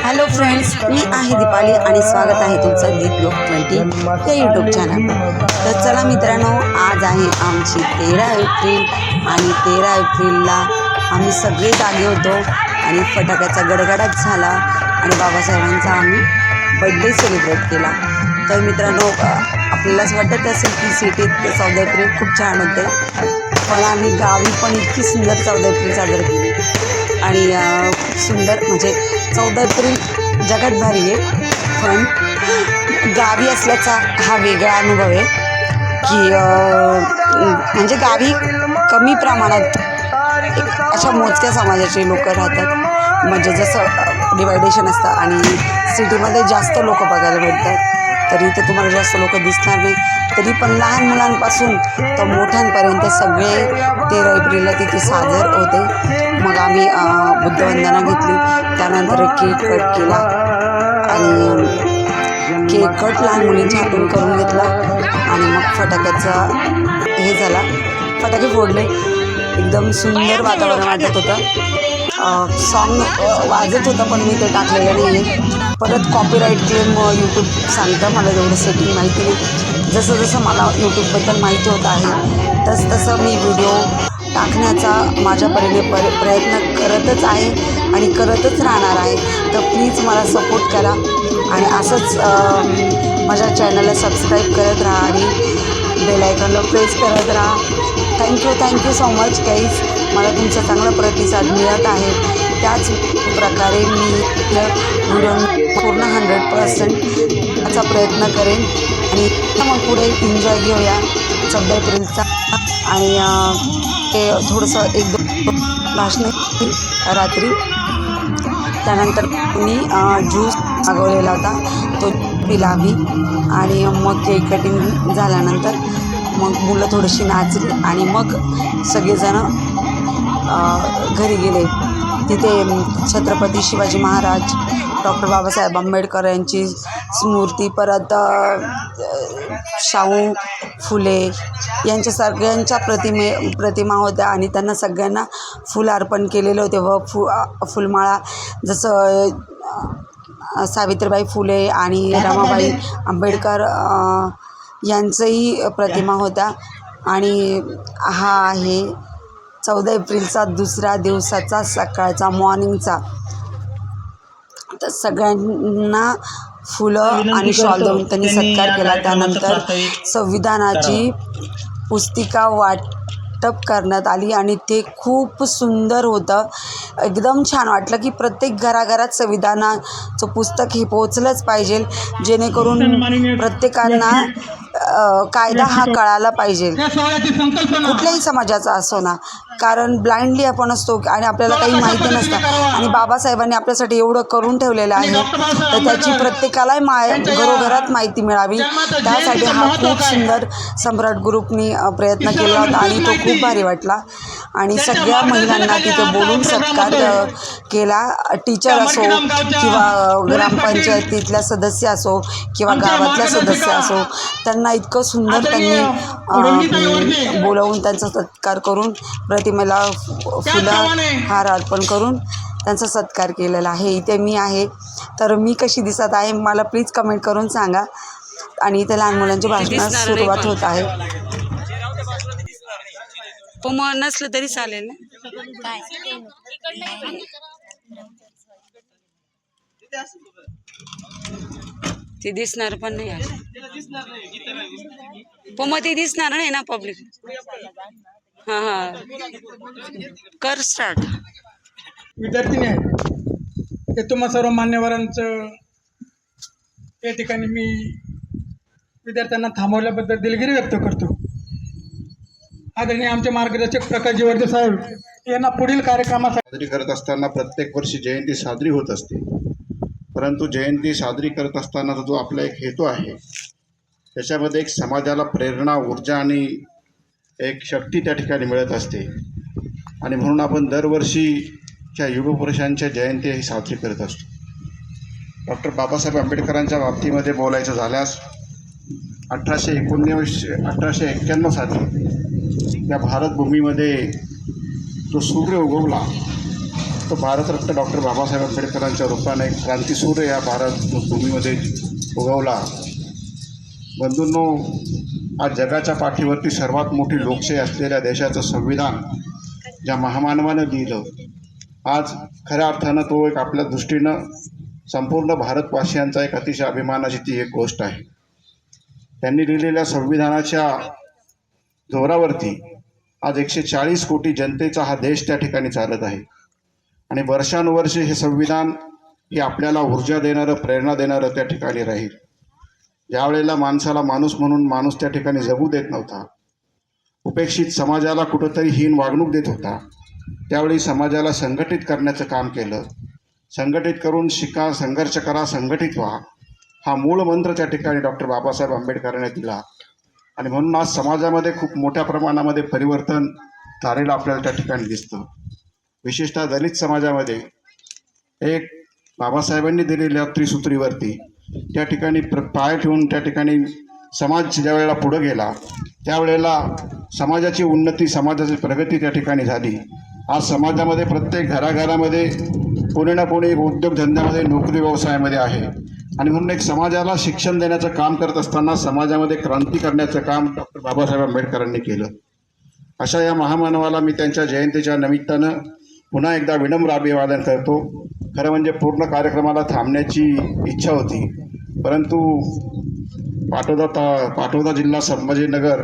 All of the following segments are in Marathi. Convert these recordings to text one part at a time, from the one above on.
हॅलो फ्रेंड्स, मी आहे दीपाली आणि स्वागत आहे तुमचं दीप लोक 20 या यूट्यूब चॅनल। तर चला मित्रांनो, आज आहे आमची 13 एप्रिल आणि 13 एप्रिलला आम्ही सगळे जागे होतो आणि फटाक्याचा गडगडाट झाला आणि बाबासाहेबांचा आम्ही बड्डे सेलिब्रेट केला। तर मित्रांनो, आपल्यालाच वाटत असेल की सिटीत 14 एप्रिल खूप छान होते, पण आम्ही गावी पण इतकी सुंदर 14 एप्रिल साजरी केली आणि खूप सुंदर, म्हणजे 14 एप्रिल जगात भारी आहे, पण गावी असल्याचा हा वेगळा अनुभव आहे की म्हणजे गावी कमी प्रमाणात अशा मोजक्या समाजाचे लोक राहतात, म्हणजे जसं डिवायडेशन असतं आणि सिटीमध्ये जास्त लोक बघायला भेटतात। तरी इथे तुम्हाला जास्त लोक दिसणार नाही, तरी पण लहान मुलांपासून तर मोठ्यांपर्यंत सगळे 13 एप्रिलला तिथे साजर होते। मग आम्ही बुद्धवंदना घेतली, त्यानंतर केक कट केला आणि केक कट लहान मुलींच्या हातून करून घेतला आणि मग फटाक्याचा हे झाला, फटाके फोडले, एकदम सुंदर वातावरण वाटत होतं। सॉन्ग वाजत होतं पण मी ते टाकलेलं नाही आहे, परत कॉपीराईट क्लेम यूट्यूब सांगतं, मला एवढं सेटिंग माहिती नाही। जसं जसं मला यूट्यूबबद्दल माहिती होत आहे तसं मी व्हिडिओ टाकण्याचा माझ्या परीने प्रयत्न करतच आहे आणि करतच राहणार आहे। तर प्लीज मला सपोर्ट करा आणि असंच माझ्या चॅनलला सबस्क्राईब करत राहा आणि बेल आयकॉनला प्रेस करत राहा। थँक्यू सो मच गाईज, मला तुमचा चांगला प्रतिसाद मिळत आहे। त्याच प्रकारे मी व्हिडिओ पूर्ण 100% याचा प्रयत्न करेन आणि मग पुढे एन्जॉय घेऊया 14 एप्रिलचा आणि ते थोडंसं 1-2 भाषणे रात्री। त्यानंतर मी ज्यूस मागवलेला होता तो पिला आम्ही आणि मग केक कटिंग झाल्यानंतर मग मुलं थोडीशी नाचली आणि मग सगळेजण घरी गेले। तिथे छत्रपती शिवाजी महाराज, डॉक्टर बाबासाहेब आंबेडकर यांची स्मृती, परत शाहू फुले यांच्या सगळ्यांच्या प्रतिमा होत्या आणि त्यांना सगळ्यांना फुल अर्पण केलेले होते व फुलमाळा, जसं सावित्रीबाई फुले आणि रमाबाई आंबेडकर यांचंही प्रतिमा होत्या। आणि हा आहे 14 एप्रिलचा दुसऱ्या दिवसाचा सकाळचा मॉर्निंगचा। तर सगळ्यांना फुलं आणि शॉल देऊन त्यांनी सत्कार केला। त्यानंतर संविधानाची पुस्तिका वाटप करण्यात आली आणि ते खूप सुंदर होतं, एकदम छान वाटलं की प्रत्येक घराघरात संविधानाचं पुस्तक हे पोचलंच पाहिजे, जेणेकरून प्रत्येकांना कायदा हा कळाला पाहिजे, कुठल्याही समाजाचा असो ना, कारण ब्लाइंडली आपण असतो आणि आपल्याला काही माहिती नसतं आणि बाबासाहेबांनी आपल्यासाठी एवढं करून ठेवलेलं आहे, तर त्याची प्रत्येकाला घरोघरात माहिती मिळावी, त्यासाठी हा खूप सुंदर सम्राट ग्रुपनी प्रयत्न केला होता आणि तो खूप भारी वाटला। आणि सगळ्या महिलांना तिथे बोलून सत्कार केला, टीचर असो किंवा ग्रामपंचायतीतल्या सदस्य असो किंवा गावातल्या सदस्य असो, त्यांना इतकं सुंदर त्यांनी बोलवून त्यांचा सत्कार करून प्रतिमेला फुलं हार अर्पण करून त्यांचा सत्कार केलेला आहे। इथे मी आहे, तर मी कशी दिसत आहे मला प्लीज कमेंट करून सांगा। आणि इथे लहान मुलांची भाषणास सुरुवात होत आहे। मग नसलं तरी चालेल ना, ते दिसणार पण नाही आहे, पण मग ते दिसणार नाही ना पब्लिक। हां कर स्टार्ट। विद्यार्थिनी आहे ते तुम्हा सर्व मान्यवरांचं या ठिकाणी मी विद्यार्थ्यांना थांबवल्याबद्दल दिलगिरी व्यक्त करतो। आदरणीय आमचे मार्गदर्शक प्रकाश जिवर्दे साहेब यांना पुढील कार्यक्रमासाठी साजरी करत असताना प्रत्येक वर्षी जयंती साजरी होत असते, परंतु जयंती साजरी करत असतानाचा जो आपला एक हेतू आहे त्याच्यामध्ये एक समाजाला प्रेरणा, ऊर्जा आणि एक शक्ती त्या ठिकाणी मिळत असते आणि म्हणून आपण दरवर्षीच्या युगपुरुषांच्या जयंती ही साजरी करत असतो। डॉक्टर बाबासाहेब आंबेडकरांच्या बाबतीमध्ये बोलायचं झाल्यास 1891 साली या भारतभूमीमध्ये जो सूर्य उगवला तो भारतरत्न डॉक्टर बाबासाहेब आंबेडकरांच्या रूपाने एक क्रांतीसूर्य या भारत भूमीमध्ये उगवला. बंधूंनो, आज जगाच्या पाठीवरती सर्वात मोठी लोकशाही असलेल्या देशाचं संविधान ज्या महामानवानं लिहिलं, आज खऱ्या अर्थानं तो एक आपल्या दृष्टीनं संपूर्ण भारतवासियांचा एक अतिशय अभिमानाची ती एक गोष्ट आहे. त्यांनी लिहिलेल्या संविधानाच्या जोरावरती आज 140 कोटी जनतेचा हा देश त्या ठिकाणी चालत आहे. आणि वर्षानुवर्षे हे संविधान हे आपल्याला ऊर्जा देणारं, प्रेरणा देणारं त्या ठिकाणी राहील. ज्यावेळेला माणसाला माणूस म्हणून माणूस त्या ठिकाणी जगू देत नव्हता, उपेक्षित समाजाला कुठंतरी हीन वागणूक देत होता, त्यावेळी समाजाला संघटित करण्याचं काम केलं. संघटित करून शिका, संघर्ष करा, संघटित व्हा, हा मूळ मंत्र त्या ठिकाणी डॉक्टर बाबासाहेब आंबेडकरांनी दिला. आणि म्हणून आज समाजामध्ये खूप मोठ्या प्रमाणामध्ये परिवर्तन झालेलं आपल्याला त्या ठिकाणी दिसतं. विशेषतः दलित समाजामध्ये एक बाबासाहेबांनी दिलेल्या त्रिसूत्रीवरती त्या ठिकाणी पाय ठेवून त्या ठिकाणी समाज ज्या वेळेला पुढं गेला, त्यावेळेला समाजाची उन्नती, समाजाची प्रगती त्या ठिकाणी झाली. आज समाजामध्ये प्रत्येक घराघरामध्ये कोणी ना कोणी एक उद्योगधंद्यामध्ये, नोकरी व्यवसायामध्ये आहे. आणि म्हणून एक समाजाला शिक्षण देण्याचं काम करत असताना समाजामध्ये क्रांती करण्याचं काम डॉक्टर बाबासाहेब आंबेडकरांनी केलं. अशा या महामानवाला मी त्यांच्या जयंतीच्या निमित्तानं पुन्हा एकदा विनम्र अभिवादन करतो. खरं म्हणजे पूर्ण कार्यक्रमाला थांबण्याची इच्छा होती, परंतु पाटोदा जिल्हा संभाजीनगर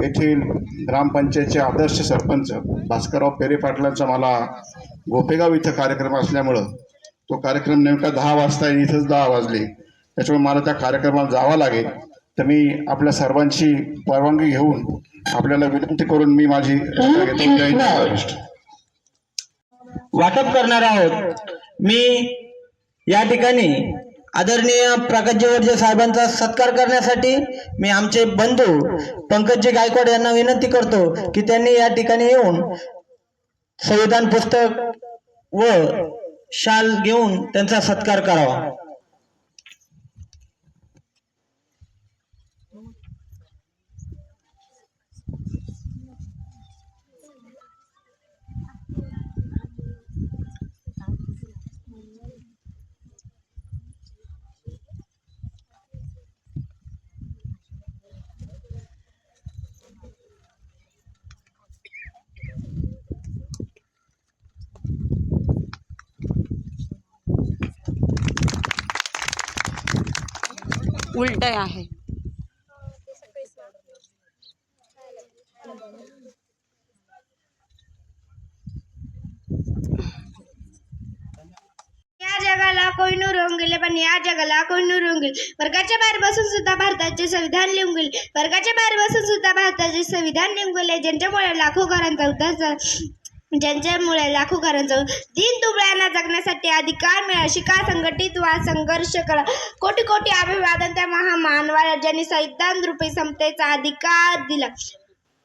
येथील ग्रामपंचायतचे आदर्श सरपंच भास्करराव पेरे पाटलांचा मला गोपेगाव इथं कार्यक्रम असल्यामुळं तो कार्यक्रम नेमका 10 वाजता आहे, इथंच 10 वाजले, त्याच्यामुळे मला त्या कार्यक्रमाला जावं लागेल. तर मी आपल्या सर्वांची परवानगी घेऊन आपल्याला विनंती करून मी माझी घेतो. वाटप करणार आहोत. मी या ठिकाणी आदरणीय प्रकाशजी वर्जे साहेबांचा सत्कार करण्यासाठी मी आमचे बंधू पंकजजी गायकवाड यांना विनंती करतो की त्यांनी या ठिकाणी येऊन संविधान पुस्तक व शाल घेऊन त्यांचा सत्कार करावा. उलट आहे. या जगाला कोई न रोवून गेले, पण या जगाला कोई न रोवून गेले. वर्गाच्या बाहेर बसून सुद्धा भारताचे संविधान लिहून गेले. वर्गाच्या बाहेर बसून सुद्धा भारताचे संविधान लिहून गेले. ज्यांच्यामुळे लाखो घरांचा उद्धार झाला, ज्यांच्यामुळे लाखो घरांचा दिन दुबळ्यांना जगण्यासाठी अधिकार मिळाला. शिका, संघटित व्हा, संघर्ष करा. कोटी कोटी अभिवादन त्या महामानवाला ज्यांनी संविधान रूपी समतेचा अधिकार दिला.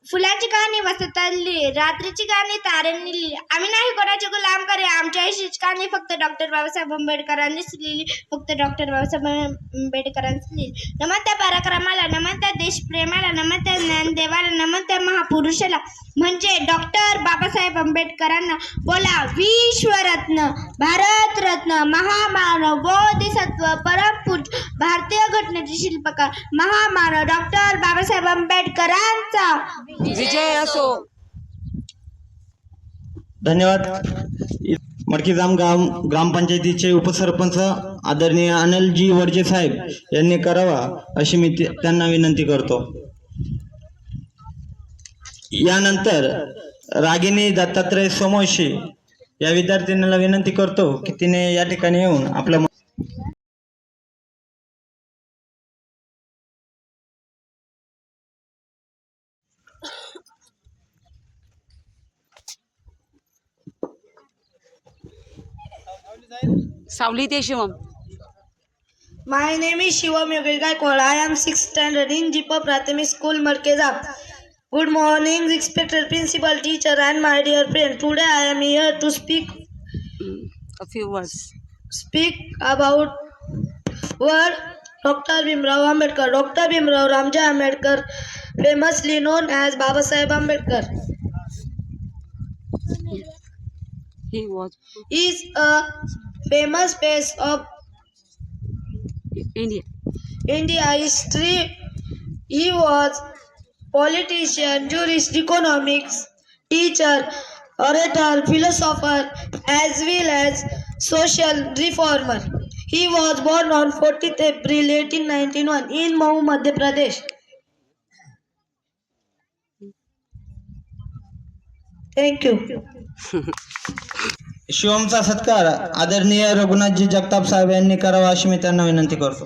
फुलांची कहाणी वसंतांनी लिहिली, रात्रीची कहाणी ताऱ्यांनी लिहिली. आम्ही नाही कोणाचे गुलाम करे. आमच्या आयुष्याची कहाणी फक्त डॉक्टर बाबासाहेब आंबेडकरांनीच लिहिली, फक्त डॉक्टर बाबासाहेब आंबेडकरांनीच लिहिली. नमन त्या पराक्रमाला, नमन त्या देशप्रेमाला, नमन त्या ज्ञानदेवाला, नमन त्या महापुरुषाला म्हणजे डॉक्टर बाबासाहेब आंबेडकरांना. बोला विश्वरत्न, भारतरत्न, महामानव, बोधिसत्व, परमपूज्य, भारतीय घटनेचे शिल्पकार, महामानव डॉक्टर बाबासाहेब आंबेडकरांचा विजय असो. धन्यवाद. मडकीजाम ग्रामपंचायतीचे उपसरपंच आदरणीय अनिलजी वर्जे साहेब यांनी करावा अशी मी त्यांना विनंती करतो. यानंतर रागिनी दत्तात्रय सोमवंशी या विद्यार्थिनीला विनंती करतो की तिने या ठिकाणी येऊन आपलं सावली ते Shivam. My name is Shivam Yogesh Gaikwad. I am 6th standard in Jipa Prathamik School, Markezam. Good morning, respected principal, teacher, and my dear friend. Today I am here to A few words. speak about word Dr. Bhimrao Ambedkar. Dr. Bhimrao Ramji Ambedkar, famously known as Baba Saheb Ambedkar. He was is a famous face of India. India history. He was politician, jurist, economics, teacher, orator, philosopher, as well as social reformer. He was born on 14th April 1891 in Mahou, Madhya Pradesh. Thank you. शिवमचा सत्कार आदरणीय रघुनाथजी जगताप साहेब यांनी करावा अशी मी त्यांना विनंती करतो.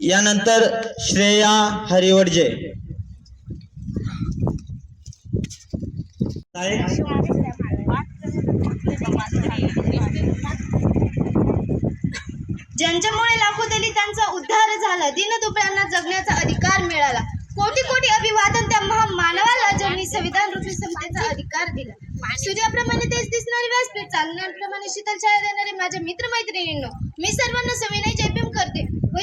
यानंतर श्रेया हरिवडजे. ज्यांच्यामुळे लाखो दलितांचा उद्धार झाला, दीनदुबळ्यांना जगण्याचा अधिकार मिळाला, कोटी कोटी अभिवादन त्या महामानवाला ज्यांनी संविधान रूपी समतेचा अधिकार दिला. सूर्याप्रमाणे तेच दिसणारे व्यासपीठ, चांदण्याप्रमाणे शीतल छाया देणारे माझ्या मित्रमैत्रिणींनो, मी सर्वांना सविनय जयभीम करते व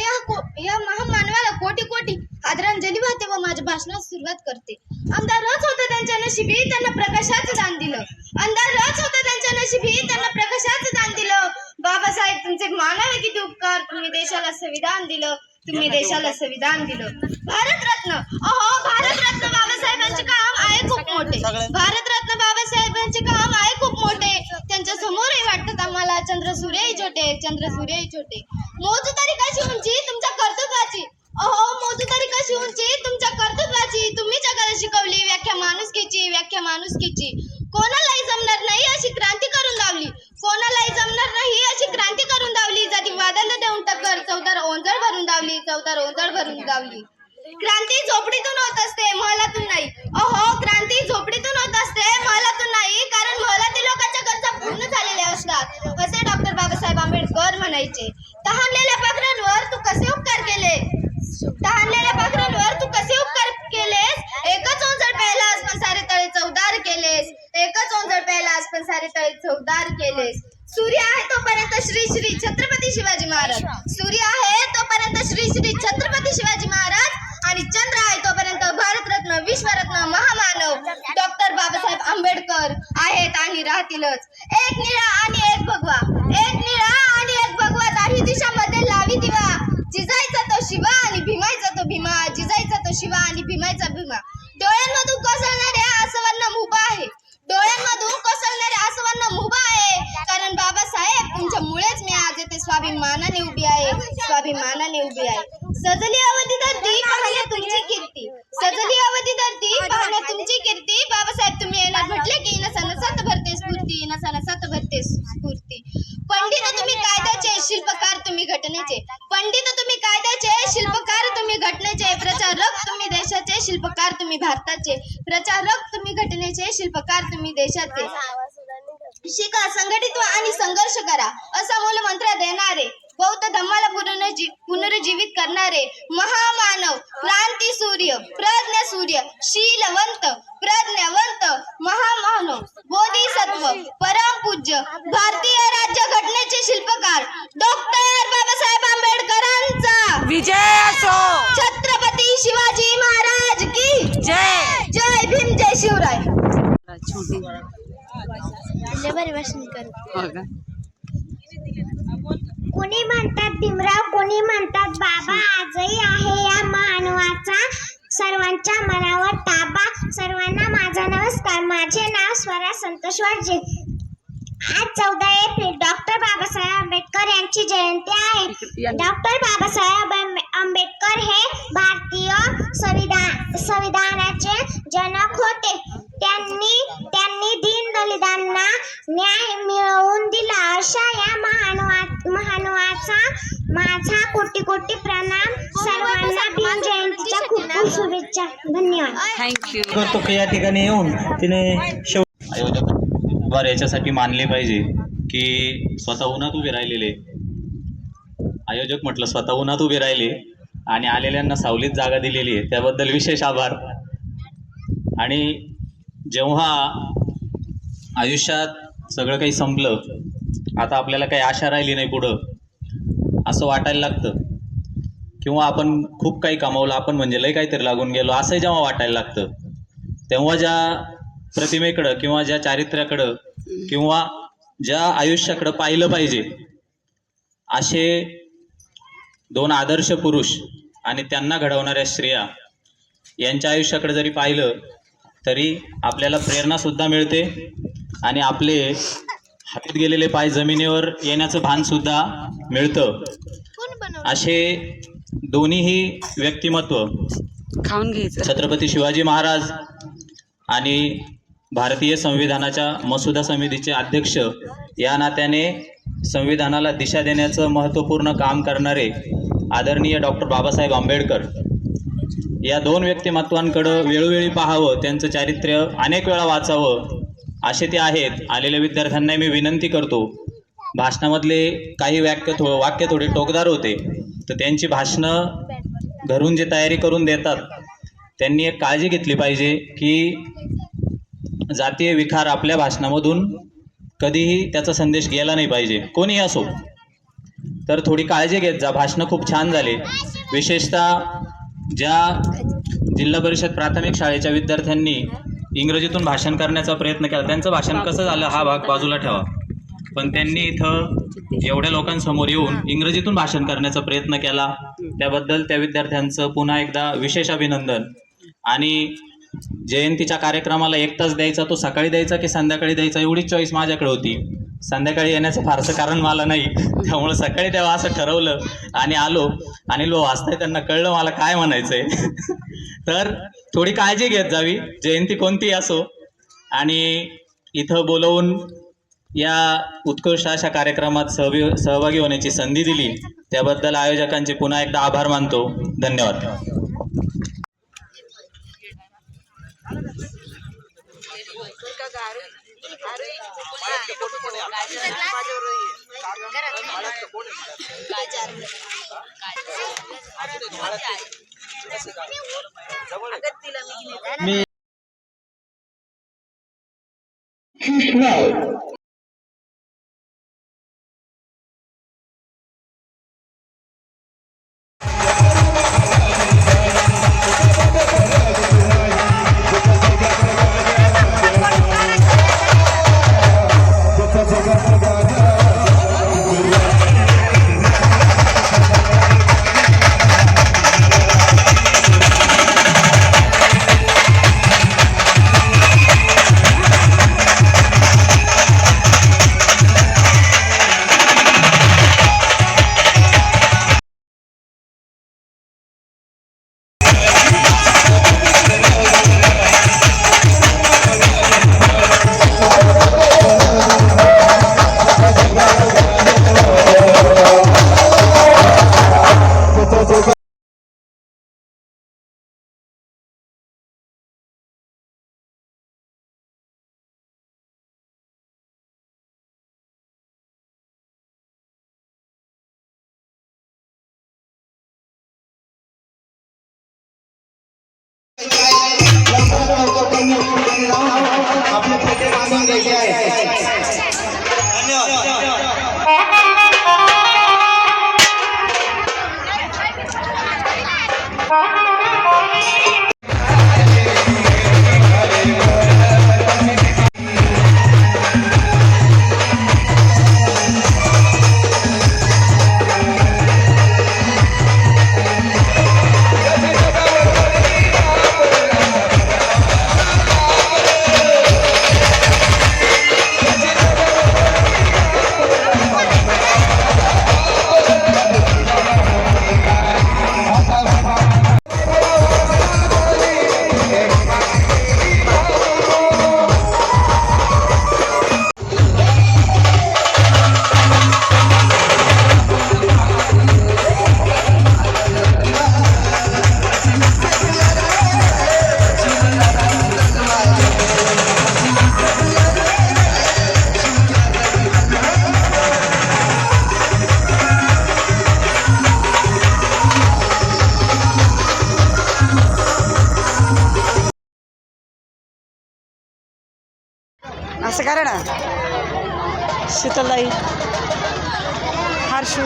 या महामानवाला कोटी कोटी आदरांजली वाहते व माझ्या भाषणास सुरुवात करते. अंधारच होतं त्यांच्या नशिबी, त्यांना प्रकाशाचं दान दिलं. अंधारच होतं त्यांच्या नशिबी, त्यांना प्रकाशाचं दान दिलं. बाबासाहेब तुमचे मानावे किती उपकार, तुम्ही देशाला संविधान दिलं, तुम्ही देशाला संविधान दिलं. भारतरत्न, अहो भारतरत्न बाबासाहेबांचे काम आहे खूप मोठे. भारतरत्न बाबासाहेबांचे काम आहे खूप मोठे. त्यांच्या समोरही वाटतात आम्हाला चंद्र सूर्यही छोटे, चंद्र सूर्यही छोटे. मोजू तरी कशी उंची तुमच्या कर्तृत्वाची, अहो मोजू तरी कशी उंची तुमच्या कर्तृत्वाची. तुम्ही जगाला शिकवली व्याख्या माणुसकीची, व्याख्या माणुसकीची. कोणालाही जमणार नाही अशी क्रांती करून दावली, कोणालाही जमणार नाही अशी क्रांती करून दावली. जातीवादाला देऊन टक्कर, चौदार ओंजळ भरून दावली, चौदार ओंजळ भरून दावली. क्रांती झोपडीतून होत असते, महलातून नाही. अहो क्रांती झोपडीतून होत असते, महलातून नाही. कारण महलातील लोकांच्या गरजा पूर्ण झालेल्या असतात, असे डॉक्टर बाबासाहेब आंबेडकर म्हणायचे. तहानलेल्या पाखरांवर तू कसे उपकार केले, तहानलेल्या पाखरांवर तू कसे उपकार केलेस. एकच ओंजळ प्यायलास पण सारे तळे चौदार केलेस, एकच ओंजळ प्यायलास पण सारे तळे चौदार केलेस. सूर्य आहे तोपर्यंत श्री श्री छत्रपती शिवाजी महाराज, सूर्य आहे तोपर्यंत श्री श्री छत्रपती शिवाजी महाराज, आणि चंद्र आहे तोपर्यंत भारतरत्न, विश्वरत्न, महामानव डॉक्टर बाबासाहेब आंबेडकर आहेत आणि राहतीलच. एक निळा आणि एक भगवा, एक निळा आणि एक भगवा, दाढी दिशामध्ये लावी दिवा. जिजायचा तो शिवा आणि भीमायचा तो भीमा, जिजायचा तो शिवा आणि भीमायचा भीमा. डोळ्यांमधून कोसळणाऱ्या आसवांना उभा आहे, डोळ्यांमधून कोसळणाऱ्या आसवांना उभा आहे. कारण बाबासाहेब तुमच्यामुळेच मी आज येथे स्वाभिमानाने उभी आहे, स्वाभिमानाने उभी आहे. सजली अवधी धरती पाहण्या तुमची कीर्ती, सजली अवधी धरती पाहण्या तुमची कीर्ती. बाबासाहेब तुम्ही येणार म्हटले की नसानसात भरते स्फूर्ती, नसानसात भरते स्फूर्ती. पंडित तुम्ही कायद्याचे, शिल्पकार तुम्ही घटनेचे, पंडित तुम्ही कायद्याचे, शिल्पकार तुम्ही घटनेचे. प्रचारक तुम्ही देशाचे, शिल्पकार तुम्ही भारताचे. प्रचारक तुम्ही घटनेचे, शिल्पकार तुम्ही देशाचे. शिका, संघटित व्हा आणि संघर्ष करा असा मूलमंत्र देणारे, बौद्ध धम्माला पुनरुज्जीवित करणारे महामानव, क्रांती सूर्य, प्रज्ञा सूर्य, शीलवंत, प्रज्ञावंत, महामानव, बोधिसत्व, परमपूज्य, भारतीय राज्य घटनेचे शिल्पकार डॉक्टर बाबासाहेब आंबेडकरांचा विजय असो. छत्रपती शिवाजी महाराज की जय. जय भीम, जय शिवराय. छोटी हो का? कोणी म्हणतात भीमराव, कोणी म्हणतात बाबा. आजही आहे या मानवाचा सर्वांच्या मनावर ताबा. सर्वांना माझा नमस्कार. माझे नाव स्वरा संतोष वाडजे. आज 14 एप्रिल डॉक्टर बाबासाहेब आंबेडकर यांची जयंती आहे. डॉक्टर बाबासाहेब आंबेडकर हे भारतीय संविधानाचे जनक होते. त्यांनी दीन दलितांना न्याय मिळवून दिला. अशा या महानवाचा माझा कोटी कोटी प्रणाम. सर्वांना भीम जयंतीच्या खूप खूप शुभेच्छा. धन्यवाद. थँक्यू. करतो की या ठिकाणी येऊन तिने आयोजक याच्यासाठी मानले पाहिजे की स्वतः उन्हात उभे राहिलेले आयोजक, म्हटलं स्वतः उन्हात उभे राहिले आणि आलेल्यांना सावलीत जागा दिलेली आहे, त्याबद्दल विशेष आभार. आणि जेव्हा आयुष्यात सगळं काही संपलं, आता आपल्याला काही आशा राहिली नाही पुढं असं वाटायला लागतं, किंवा आपण खूप काही कमावलं, आपण म्हणजे लय काहीतरी लागून गेलो असंही जेव्हा वाटायला लागतं, तेव्हा ज्या प्रतिमेकडं किंवा ज्या चारित्र्याकडं किंवा ज्या आयुष्याकडे पाहिलं पाहिजे असे 2 आदर्श पुरुष आणि त्यांना घडवणाऱ्या स्त्रिया यांच्या आयुष्याकडे जरी पाहिलं तरी आपल्याला प्रेरणासुद्धा मिळते आणि आपले हातात गेलेले पाय जमिनीवर येण्याचं भानसुद्धा मिळतं. असे दोन्हीही व्यक्तिमत्व खाऊन घ्यायचं. छत्रपती शिवाजी महाराज आणि भारतीय संविधानाच्या मसुदा समितीचे अध्यक्ष या नात्याने संविधानाला दिशा देण्याचं महत्त्वपूर्ण काम करणारे आदरणीय डॉक्टर बाबासाहेब आंबेडकर या 2 व्यक्तिमत्वांकडं वेळोवेळी पाहावं, त्यांचं चारित्र्य अनेक वेळा वाचावं असे ते आहेत. आलेल्या विद्यार्थ्यांना मी विनंती करतो, भाषणामधले काही वाक्य थोडे टोकदार होते, तर त्यांची भाषणं घरून जे तयारी करून देतात त्यांनी एक काळजी घेतली पाहिजे की जातीय विकार आपल्या भाषणामधून कधीही त्याचा संदेश गेला नाही पाहिजे, कोणीही असो. तर थोडी काळजी घेत जा. भाषणं खूप छान झाले. विशेषतः ज्या जिल्हा परिषद प्राथमिक शाळेच्या विद्यार्थ्यांनी इंग्रजीतून भाषण करण्याचा प्रयत्न केला, त्यांचं भाषण कसं झालं हा भाग बाजूला ठेवा, पण त्यांनी इथं एवढ्या लोकांसमोर येऊन इंग्रजीतून भाषण करण्याचा प्रयत्न केला, त्याबद्दल त्या विद्यार्थ्यांचं पुन्हा एकदा विशेष अभिनंदन. आणि जयंतीच्या कार्यक्रमाला 1 तास द्यायचा, तो सकाळी द्यायचा की संध्याकाळी द्यायचा एवढीच चॉईस माझ्याकडे होती. संध्याकाळी येण्याचं फारसं कारण मला नाही, त्यामुळं सकाळी तेव्हा असं ठरवलं आणि आलो. आणि वाचताय त्यांना कळलं मला काय म्हणायचं आहे. तर थोडी काळजी घेत जावी, जयंती कोणतीही असो. आणि इथं बोलवून या उत्कृष्ट अशा कार्यक्रमात सहभागी होण्याची संधी दिली त्याबद्दल आयोजकांचे पुन्हा एकदा आभार मानतो. धन्यवाद. असं करा ना. शीतलताई, हर्षू,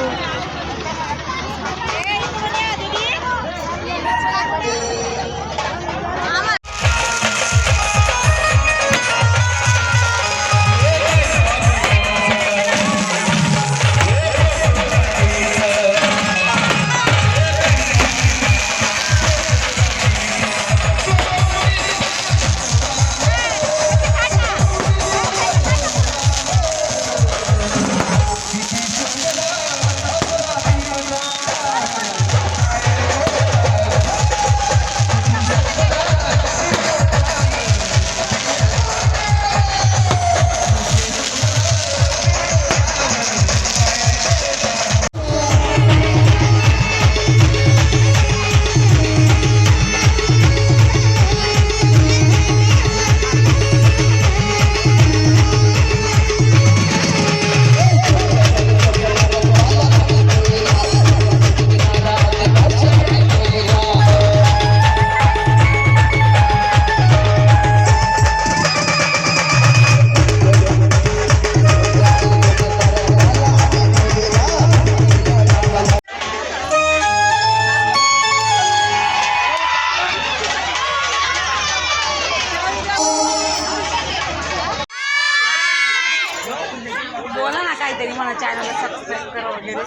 चॅनलला सबस्क्राईब करा वगैरे.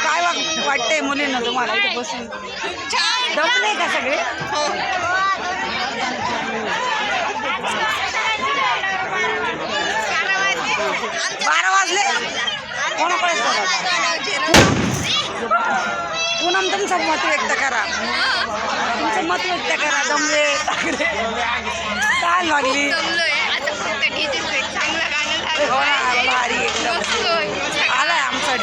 काय वाटतंय मुलींना तुम्हाला इथे बसून? दमले का सगळे? बारा वाजले. कोणाकडे पूनम तुमचं मत व्यक्त करा. तुमचं मत व्यक्त करा. दमले काय लागली? हो ना, भारी एकदम आलाय आमचा आहे.